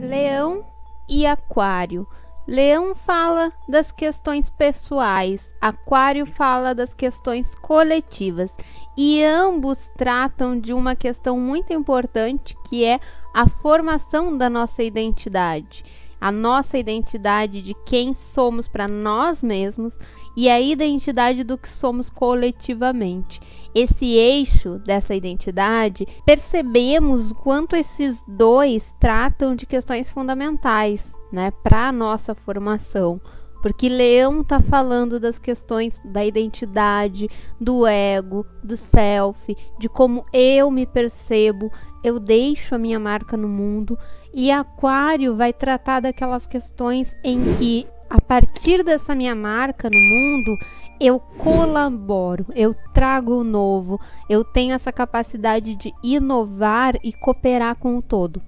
Leão e Aquário. Leão fala das questões pessoais, Aquário fala das questões coletivas, e ambos tratam de uma questão muito importante, que é a formação da nossa identidade. A nossa identidade de quem somos para nós mesmos e a identidade do que somos coletivamente. Esse eixo dessa identidade, percebemos o quanto esses dois tratam de questões fundamentais, né, para a nossa formação. Porque Leão está falando das questões da identidade, do ego, do self, de como eu me percebo, eu deixo a minha marca no mundo. E Aquário vai tratar daquelas questões em que, a partir dessa minha marca no mundo, eu colaboro, eu trago o novo, eu tenho essa capacidade de inovar e cooperar com o todo.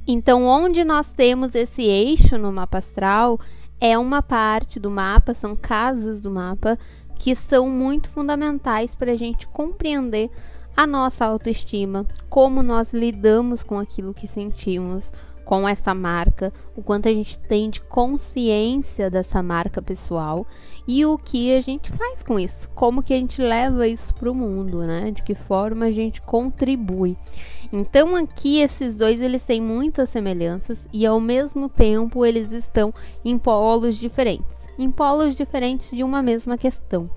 Então, onde nós temos esse eixo no mapa astral, é uma parte do mapa, são casas do mapa, que são muito fundamentais para a gente compreender a nossa autoestima, como nós lidamos com aquilo que sentimos, com essa marca, o quanto a gente tem de consciência dessa marca pessoal e o que a gente faz com isso, como que a gente leva isso para o mundo, né? De que forma a gente contribui. Então aqui esses dois, eles têm muitas semelhanças e ao mesmo tempo eles estão em polos diferentes de uma mesma questão,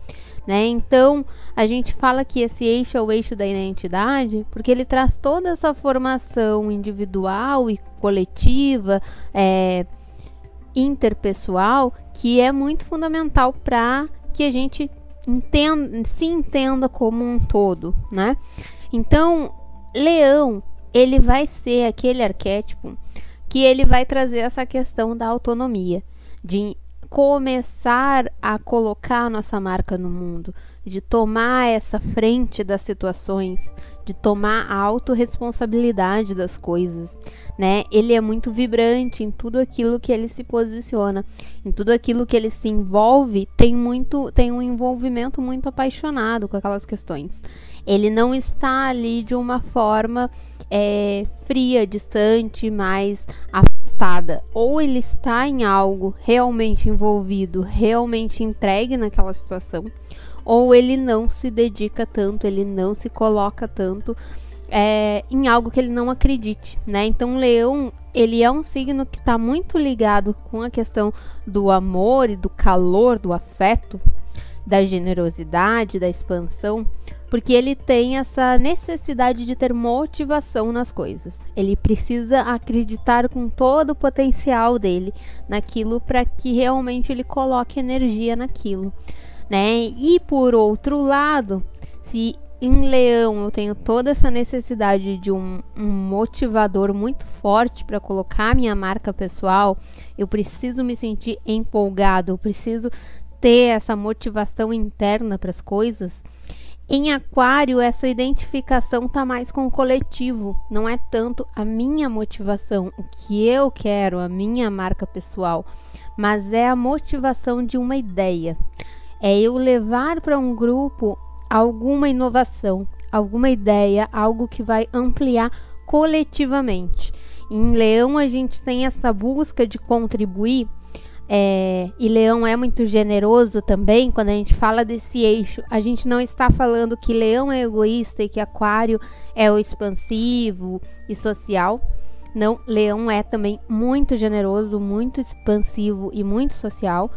né? Então a gente fala que esse eixo é o eixo da identidade porque ele traz toda essa formação individual e coletiva, interpessoal, que é muito fundamental para que a gente se entenda como um todo, né? Então Leão, ele vai ser aquele arquétipo que ele vai trazer essa questão da autonomia, de começar a colocar a nossa marca no mundo, de tomar essa frente das situações, de tomar a autorresponsabilidade das coisas, né? Ele é muito vibrante em tudo aquilo que ele se posiciona, em tudo aquilo que ele se envolve, tem um envolvimento muito apaixonado com aquelas questões. Ele não está ali de uma forma fria, distante, mais afastada. Ou ele está em algo realmente envolvido, realmente entregue naquela situação, ou ele não se dedica tanto, ele não se coloca tanto em algo que ele não acredite, né? Então Leão, ele é um signo que está muito ligado com a questão do amor e do calor, do afeto, da generosidade, da expansão, porque ele tem essa necessidade de ter motivação nas coisas. Ele precisa acreditar com todo o potencial dele naquilo para que realmente ele coloque energia naquilo, né? E por outro lado, se em Leão eu tenho toda essa necessidade de um motivador muito forte para colocar minha marca pessoal, eu preciso me sentir empolgado, eu preciso ter essa motivação interna para as coisas. Em Aquário, essa identificação está mais com o coletivo, não é tanto a minha motivação, o que eu quero, a minha marca pessoal, mas é a motivação de uma ideia. É eu levar para um grupo alguma inovação, alguma ideia, algo que vai ampliar coletivamente. Em Leão, a gente tem essa busca de contribuir. E Leão é muito generoso também. Quando a gente fala desse eixo, a gente não está falando que Leão é egoísta e que Aquário é o expansivo e social. Não, Leão é também muito generoso, muito expansivo e muito social.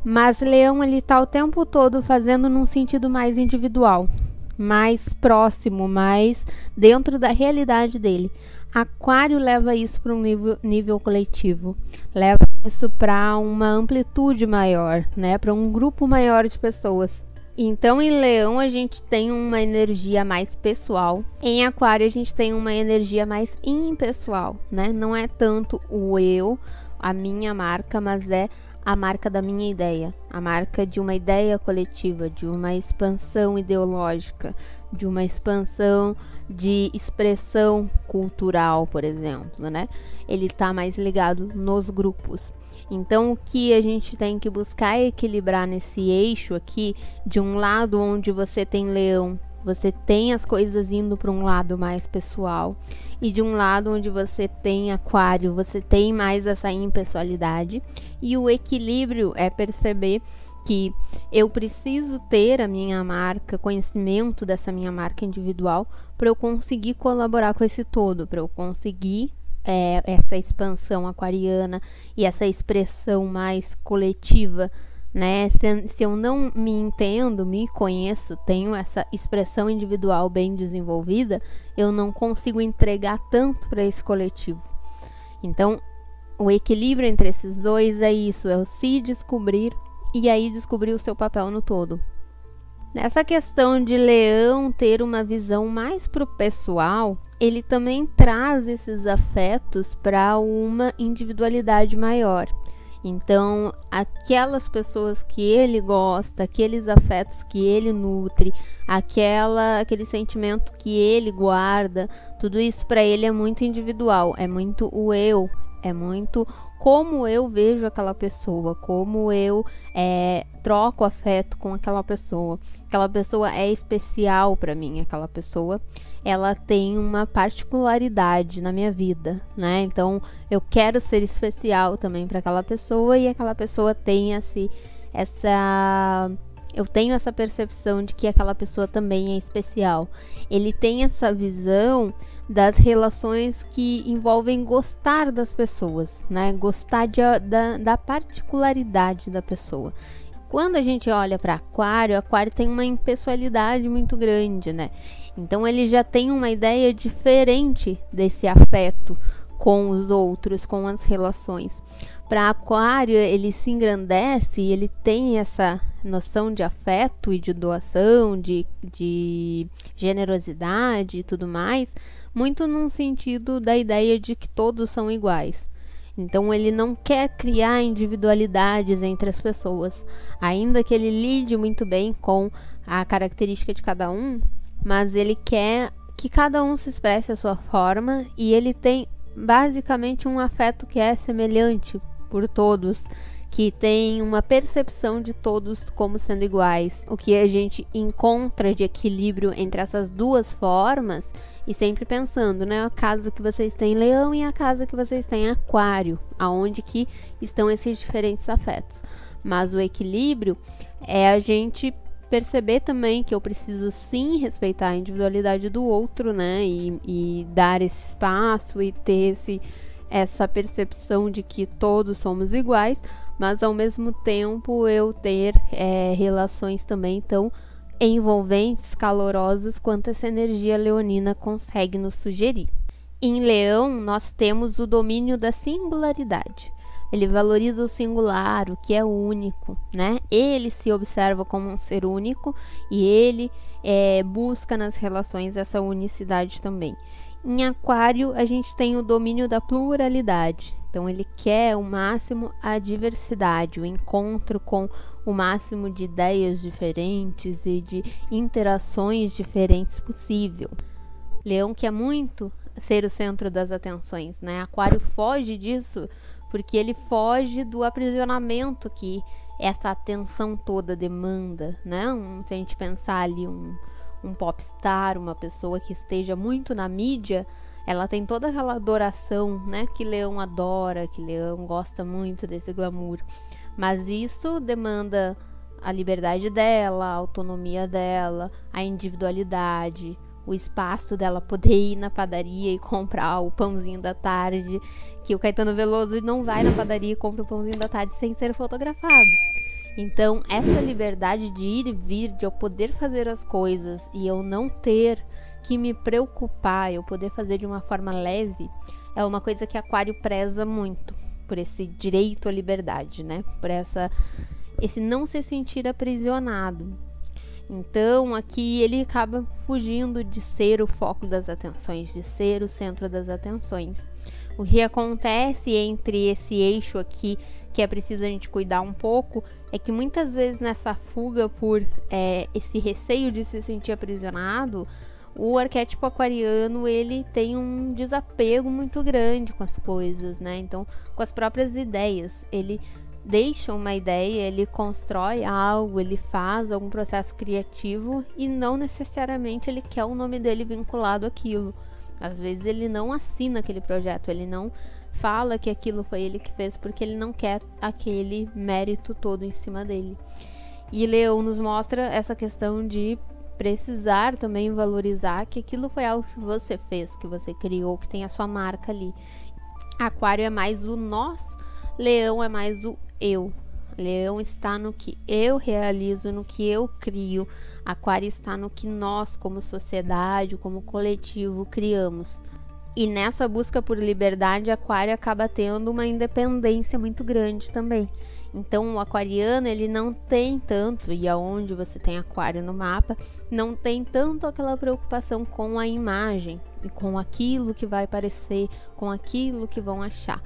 Mas Leão, ele está o tempo todo fazendo num sentido mais individual, mais próximo, mais dentro da realidade dele. Aquário leva isso para um nível coletivo, leva isso para uma amplitude maior, né? Para um grupo maior de pessoas. Então, em Leão, a gente tem uma energia mais pessoal. Em Aquário, a gente tem uma energia mais impessoal, né? Não é tanto o eu, a minha marca, mas é a marca da minha ideia, a marca de uma ideia coletiva, de uma expansão ideológica, de uma expansão de expressão cultural, por exemplo, né? Ele está mais ligado nos grupos. Então, o que a gente tem que buscar é equilibrar nesse eixo aqui, de um lado onde você tem Leão Você tem as coisas indo para um lado mais pessoal, e de um lado onde você tem Aquário, você tem mais essa impessoalidade, e o equilíbrio é perceber que eu preciso ter a minha marca, conhecimento dessa minha marca individual, para eu conseguir colaborar com esse todo, para eu conseguir essa expansão aquariana e essa expressão mais coletiva, né? Se eu não me entendo, me conheço, tenho essa expressão individual bem desenvolvida, eu não consigo entregar tanto para esse coletivo. Então, o equilíbrio entre esses dois é isso, é o se descobrir e aí descobrir o seu papel no todo. Nessa questão de Leão ter uma visão mais pro pessoal, ele também traz esses afetos para uma individualidade maior. Então, aquelas pessoas que ele gosta, aqueles afetos que ele nutre, aquele sentimento que ele guarda, tudo isso para ele é muito individual, é muito o eu, é muito como eu vejo aquela pessoa, como eu troco afeto com aquela pessoa. Aquela pessoa é especial para mim, aquela pessoa ela tem uma particularidade na minha vida, né? Então eu quero ser especial também para aquela pessoa e aquela pessoa tem eu tenho essa percepção de que aquela pessoa também é especial. Ele tem essa visão das relações que envolvem gostar das pessoas, né? Gostar da particularidade da pessoa. Quando a gente olha para Aquário, Aquário tem uma impessoalidade muito grande, né? Então ele já tem uma ideia diferente desse afeto com os outros, com as relações. Para Aquário, ele se engrandece e ele tem essa noção de afeto e de doação, de generosidade e tudo mais, muito num sentido da ideia de que todos são iguais. Então ele não quer criar individualidades entre as pessoas, ainda que ele lide muito bem com a característica de cada um, mas ele quer que cada um se expresse à sua forma e ele tem basicamente um afeto que é semelhante por todos, que tem uma percepção de todos como sendo iguais. O que a gente encontra de equilíbrio entre essas duas formas, e sempre pensando, né, a casa que vocês têm Leão e a casa que vocês têm Aquário, aonde que estão esses diferentes afetos. Mas o equilíbrio é a gente perceber também que eu preciso sim respeitar a individualidade do outro, né, e dar esse espaço e ter essa percepção de que todos somos iguais, mas ao mesmo tempo eu ter relações também tão envolventes, calorosas, quanto essa energia leonina consegue nos sugerir. Em Leão, nós temos o domínio da singularidade. Ele valoriza o singular, o que é único, né? Ele se observa como um ser único e ele busca nas relações essa unicidade também. Em Aquário, a gente tem o domínio da pluralidade. Então, ele quer o máximo a diversidade, o encontro com o máximo de ideias diferentes e de interações diferentes possível. Leão quer muito ser o centro das atenções, né? Aquário foge disso porque ele foge do aprisionamento que essa atenção toda demanda, né? Se a gente pensar ali um popstar, uma pessoa que esteja muito na mídia, ela tem toda aquela adoração, né, que Leão adora, que Leão gosta muito desse glamour. Mas isso demanda a liberdade dela, a autonomia dela, a individualidade, o espaço dela poder ir na padaria e comprar o pãozinho da tarde, que o Caetano Veloso não vai na padaria e compra o pãozinho da tarde sem ser fotografado. Então, essa liberdade de ir e vir, de eu poder fazer as coisas e eu não ter que me preocupar, eu poder fazer de uma forma leve, é uma coisa que Aquário preza muito, por esse direito à liberdade, né? Por esse não se sentir aprisionado. Então, aqui ele acaba fugindo de ser o foco das atenções, de ser o centro das atenções. O que acontece entre esse eixo aqui, que é preciso a gente cuidar um pouco, é que muitas vezes nessa fuga por esse receio de se sentir aprisionado, o arquétipo aquariano, ele tem um desapego muito grande com as coisas, né? Então, com as próprias ideias. Ele deixa uma ideia, ele constrói algo, ele faz algum processo criativo e não necessariamente ele quer o nome dele vinculado àquilo. Às vezes ele não assina aquele projeto, ele não fala que aquilo foi ele que fez porque ele não quer aquele mérito todo em cima dele. E Leão nos mostra essa questão de precisar também valorizar que aquilo foi algo que você fez, que você criou, que tem a sua marca ali. Aquário é mais o nós, Leão é mais o eu. Leão está no que eu realizo, no que eu crio. Aquário está no que nós, como sociedade, como coletivo, criamos. E nessa busca por liberdade, Aquário acaba tendo uma independência muito grande também. Então, o aquariano, ele não tem tanto, e aonde você tem Aquário no mapa, não tem tanto aquela preocupação com a imagem e com aquilo que vai parecer, com aquilo que vão achar.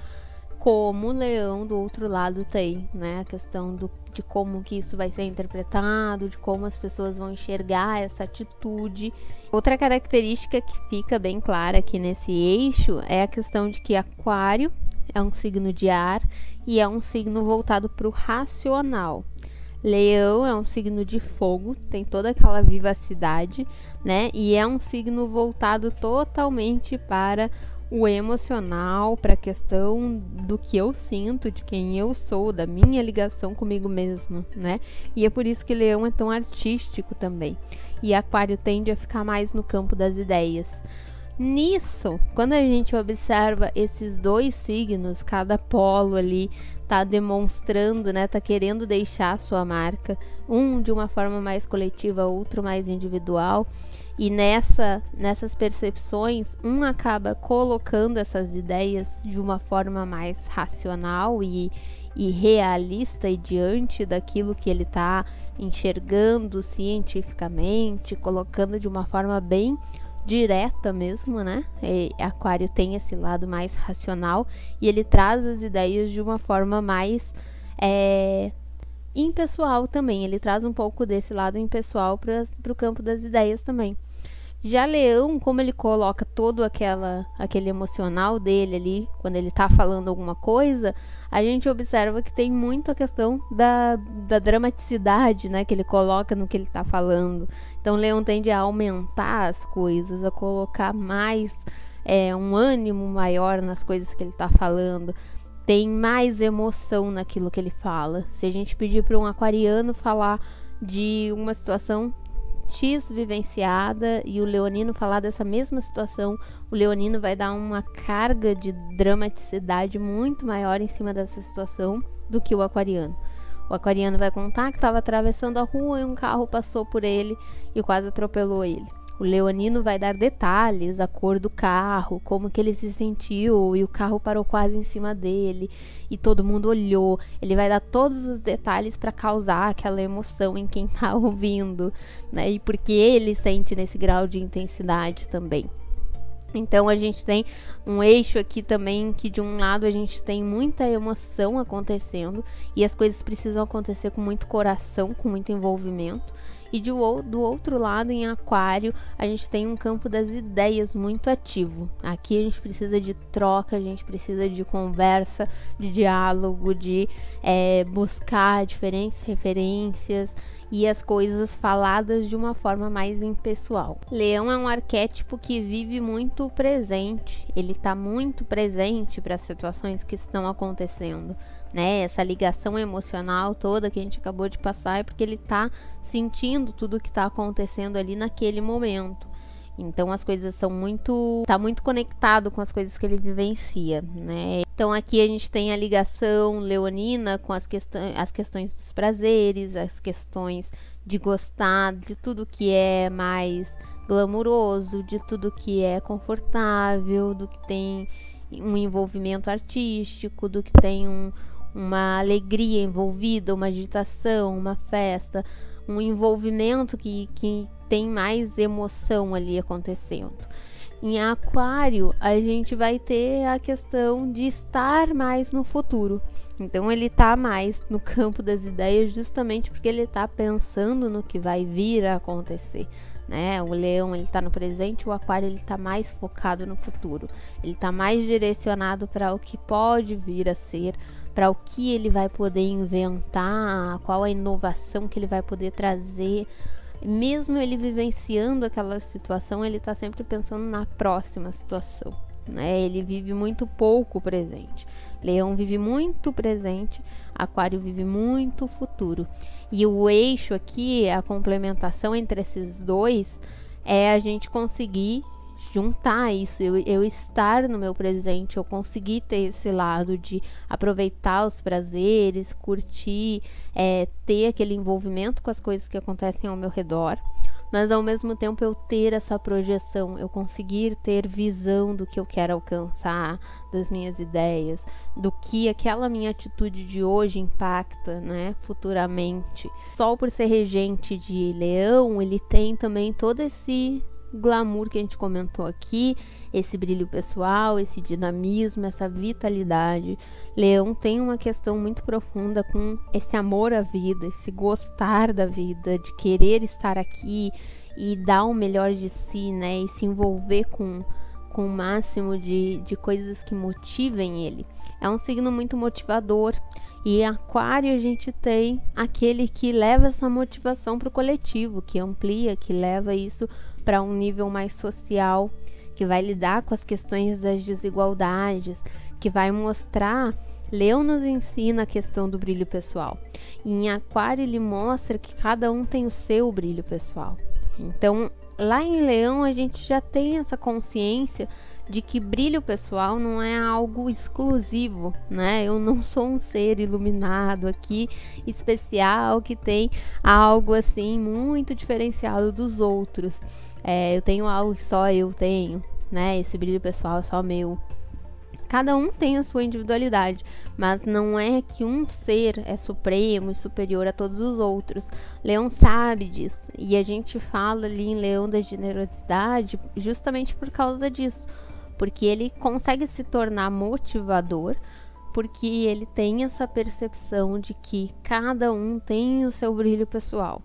Como o Leão do outro lado tem, né? A questão de como que isso vai ser interpretado, de como as pessoas vão enxergar essa atitude. Outra característica que fica bem clara aqui nesse eixo é a questão de que Aquário é um signo de ar e é um signo voltado para o racional. Leão é um signo de fogo, tem toda aquela vivacidade, né? E é um signo voltado totalmente para o emocional, para a questão do que eu sinto, de quem eu sou, da minha ligação comigo mesmo, né? E é por isso que Leão é tão artístico também. E Aquário tende a ficar mais no campo das ideias. Nisso, quando a gente observa esses dois signos, cada polo ali tá demonstrando, né, tá querendo deixar a sua marca, um de uma forma mais coletiva, outro mais individual, e nessas percepções, um acaba colocando essas ideias de uma forma mais racional e realista e diante daquilo que ele tá enxergando cientificamente, colocando de uma forma bem direta mesmo, né? Aquário tem esse lado mais racional e ele traz as ideias de uma forma mais impessoal também. Ele traz um pouco desse lado impessoal para o campo das ideias também. Já Leão, como ele coloca todo aquele emocional dele ali, quando ele tá falando alguma coisa, a gente observa que tem muito a questão da dramaticidade, né, que ele coloca no que ele tá falando. Então, Leão tende a aumentar as coisas, a colocar mais um ânimo maior nas coisas que ele tá falando. Tem mais emoção naquilo que ele fala. Se a gente pedir para um aquariano falar de uma situação X vivenciada e o leonino falar dessa mesma situação, o leonino vai dar uma carga de dramaticidade muito maior em cima dessa situação do que o aquariano. O aquariano vai contar que estava atravessando a rua e um carro passou por ele e quase atropelou ele. O leonino vai dar detalhes, a cor do carro, como que ele se sentiu e o carro parou quase em cima dele e todo mundo olhou. Ele vai dar todos os detalhes para causar aquela emoção em quem está ouvindo, né? E porque ele sente nesse grau de intensidade também. Então a gente tem um eixo aqui também que de um lado a gente tem muita emoção acontecendo e as coisas precisam acontecer com muito coração, com muito envolvimento. E do outro lado, em Aquário, a gente tem um campo das ideias muito ativo. Aqui a gente precisa de troca, a gente precisa de conversa, de diálogo, de buscar diferentes referências e as coisas faladas de uma forma mais impessoal. Leão é um arquétipo que vive muito presente, ele está muito presente para as situações que estão acontecendo, né? Essa ligação emocional toda que a gente acabou de passar é porque ele está sentindo tudo o que está acontecendo ali naquele momento. Então as coisas são tá muito conectado com as coisas que ele vivencia, né? Então aqui a gente tem a ligação leonina com as questões dos prazeres, as questões de gostar de tudo que é mais glamuroso, de tudo que é confortável, do que tem um envolvimento artístico, do que tem uma alegria envolvida, uma agitação, uma festa, um envolvimento que tem mais emoção ali acontecendo. Em Aquário, a gente vai ter a questão de estar mais no futuro. Então, ele está mais no campo das ideias justamente porque ele está pensando no que vai vir a acontecer, né? O Leão, ele está no presente, o Aquário, ele está mais focado no futuro. Ele está mais direcionado para o que pode vir a ser para o que ele vai poder inventar, qual a inovação que ele vai poder trazer. Mesmo ele vivenciando aquela situação, ele está sempre pensando na próxima situação, né? Ele vive muito pouco o presente. Leão vive muito presente, Aquário vive muito futuro. E o eixo aqui, a complementação entre esses dois, é a gente conseguir juntar isso, eu estar no meu presente, eu conseguir ter esse lado de aproveitar os prazeres, curtir, ter aquele envolvimento com as coisas que acontecem ao meu redor, mas ao mesmo tempo eu ter essa projeção, eu conseguir ter visão do que eu quero alcançar, das minhas ideias, do que aquela minha atitude de hoje impacta, né, futuramente. Sol, por ser regente de Leão, ele tem também todo esse glamour que a gente comentou aqui, esse brilho pessoal, esse dinamismo, essa vitalidade. Leão tem uma questão muito profunda com esse amor à vida, esse gostar da vida, de querer estar aqui e dar o melhor de si, né, e se envolver com o máximo de coisas que motivem ele. É um signo muito motivador. E Aquário, a gente tem aquele que leva essa motivação para o coletivo, que amplia, que leva isso para um nível mais social, que vai lidar com as questões das desigualdades, que vai mostrar. Leão nos ensina a questão do brilho pessoal. E em Aquário ele mostra que cada um tem o seu brilho pessoal. Então, lá em Leão a gente já tem essa consciência de que brilho pessoal não é algo exclusivo, né? Eu não sou um ser iluminado aqui, especial, que tem algo assim muito diferenciado dos outros. Eu tenho algo que só eu tenho, né? Esse brilho pessoal é só meu. Cada um tem a sua individualidade, mas não é que um ser é supremo e superior a todos os outros. Leão sabe disso, e a gente fala ali em Leão da generosidade justamente por causa disso, porque ele consegue se tornar motivador, porque ele tem essa percepção de que cada um tem o seu brilho pessoal.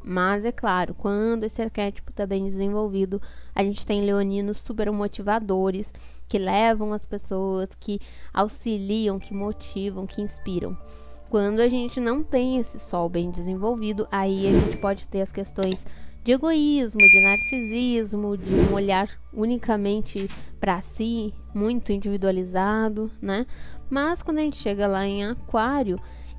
Mas é claro, quando esse arquétipo está bem desenvolvido, a gente tem leoninos super motivadores, que levam as pessoas, que auxiliam, que motivam, que inspiram. Quando a gente não tem esse sol bem desenvolvido, aí a gente pode ter as questões de egoísmo, de narcisismo, de um olhar unicamente para si, muito individualizado, né? Mas quando a gente chega lá em Aquário,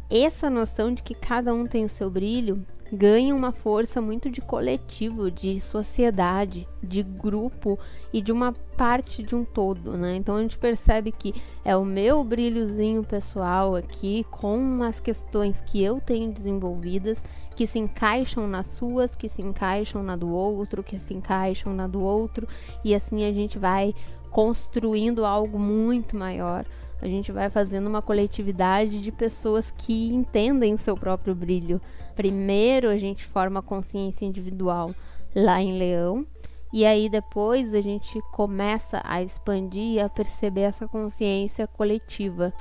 essa noção de que cada um tem o seu brilho ganha uma força muito de coletivo, de sociedade, de grupo e de uma parte de um todo, né? Então a gente percebe que é o meu brilhozinho pessoal aqui, com as questões que eu tenho desenvolvidas, que se encaixam nas suas, que se encaixam na do outro, que se encaixam na do outro, e assim a gente vai construindo algo muito maior. A gente vai fazendo uma coletividade de pessoas que entendem o seu próprio brilho. Primeiro a gente forma a consciência individual lá em Leão, e aí depois a gente começa a expandir e a perceber essa consciência coletiva.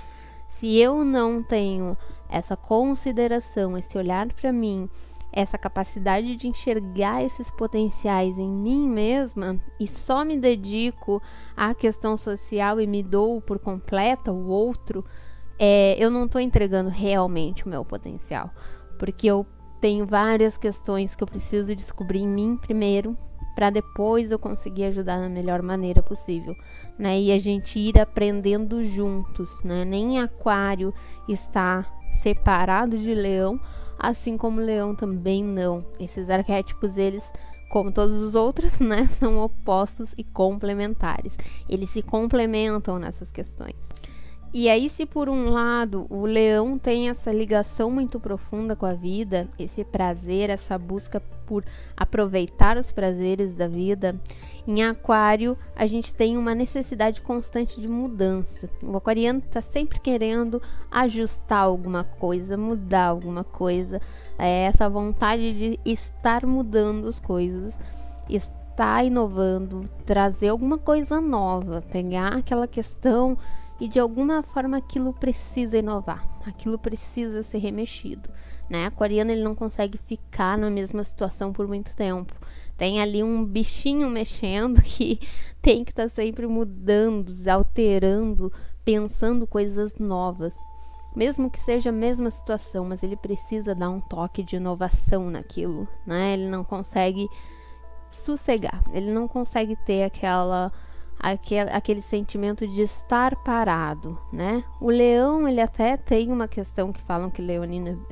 Se eu não tenho essa consideração, esse olhar para mim, essa capacidade de enxergar esses potenciais em mim mesma e só me dedico à questão social e me dou por completa o outro, eu não estou entregando realmente o meu potencial, porque eu tenho várias questões que eu preciso descobrir em mim primeiro, para depois eu conseguir ajudar da melhor maneira possível, né? E a gente ir aprendendo juntos, né? Nem Aquário está separado de Leão, assim como Leão também não. Esses arquétipos, eles, como todos os outros, né, são opostos e complementares. Eles se complementam nessas questões. E aí, se por um lado o Leão tem essa ligação muito profunda com a vida, esse prazer, essa busca por aproveitar os prazeres da vida, em Aquário a gente tem uma necessidade constante de mudança. O aquariano está sempre querendo ajustar alguma coisa, mudar alguma coisa, essa vontade de estar mudando as coisas, estar inovando, trazer alguma coisa nova, pegar aquela questão e de alguma forma aquilo precisa inovar, aquilo precisa ser remexido, né? Aquariano, ele não consegue ficar na mesma situação por muito tempo. Tem ali um bichinho mexendo que tem que estar sempre mudando, alterando, pensando coisas novas. mesmo que seja a mesma situação, mas ele precisa dar um toque de inovação naquilo, né? Ele não consegue sossegar, ele não consegue ter aquele sentimento de estar parado, né? O leão, ele até tem uma questão que falam que leonino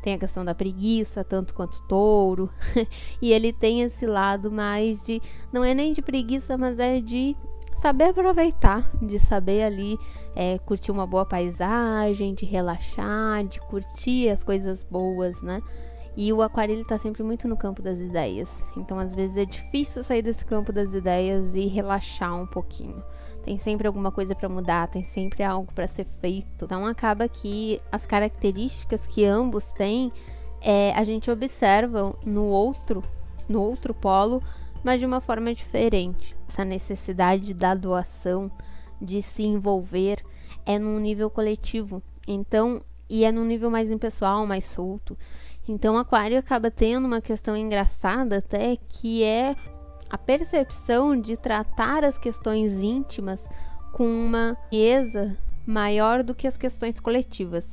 tem a questão da preguiça, tanto quanto touro, e ele tem esse lado mais de, não é nem de preguiça, mas é de saber aproveitar, de saber ali curtir uma boa paisagem, de relaxar, de curtir as coisas boas, né? E o aquário, ele tá sempre muito no campo das ideias. Então, às vezes, é difícil sair desse campo das ideias e relaxar um pouquinho. Tem sempre alguma coisa para mudar, tem sempre algo para ser feito. Então, acaba que as características que ambos têm, a gente observa no outro polo, mas de uma forma diferente. Essa necessidade da doação, de se envolver, é num nível coletivo. Então, e é num nível mais impessoal, mais solto. Então, o aquário acaba tendo uma questão engraçada até, que é a percepção de tratar as questões íntimas com uma frieza maior do que as questões coletivas,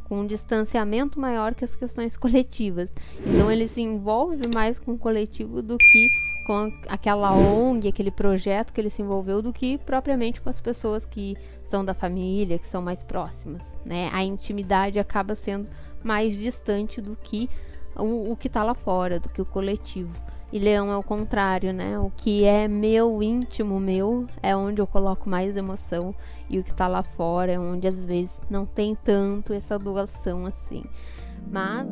com um distanciamento maior que as questões coletivas. Então, ele se envolve mais com o coletivo do que com aquela ONG, aquele projeto que ele se envolveu, do que propriamente com as pessoas que são da família, que são mais próximas, né? A intimidade acaba sendo mais distante do que o que está lá fora, do que o coletivo. E leão é o contrário, né? O que é meu, íntimo meu, é onde eu coloco mais emoção, e o que está lá fora é onde às vezes não tem tanto essa doação assim. Mas